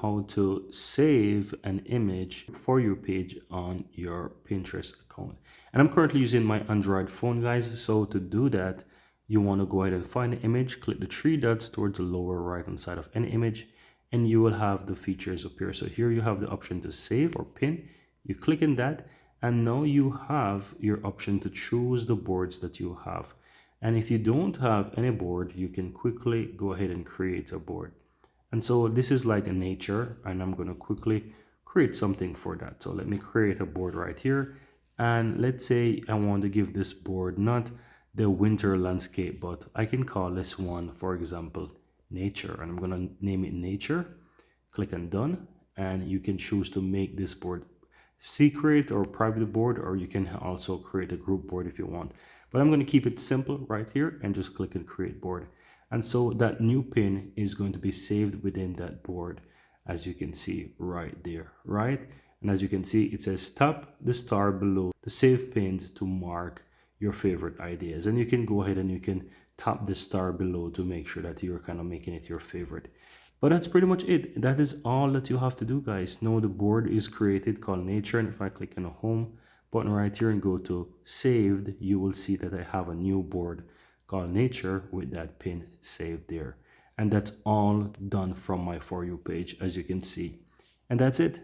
how to save an image for your page on your Pinterest account. And I'm currently using my Android phone, guys. So to do that, you want to go ahead and find the image, click the three dots towards the lower right hand side of any image, and you will have the features appear. So here you have the option to save or pin. You click in that, and now you have your option to choose the boards that you have. And if you don't have any board, you can quickly go ahead and create a board. And so this is like a nature, and I'm going to quickly create something for that. So let me create a board right here. And let's say I want to give this board not the winter landscape, but I can call this one, for example, nature. And I'm going to name it nature. Click on done. And you can choose to make this board secret or private board, or you can also create a group board if you want. But I'm going to keep it simple right here and just click on create board. And so that new pin is going to be saved within that board, as you can see right there, right? And as you can see, it says tap the star below the save pins to mark your favorite ideas. And you can go ahead and you can tap the star below to make sure that you're kind of making it your favorite. But that's pretty much it. That is all that you have to do, guys. Now the board is created called nature. And if I click on the home button right here and go to saved, you will see that I have a new board called nature with that pin saved there. And that's all done from my For You page, as you can see. And that's it.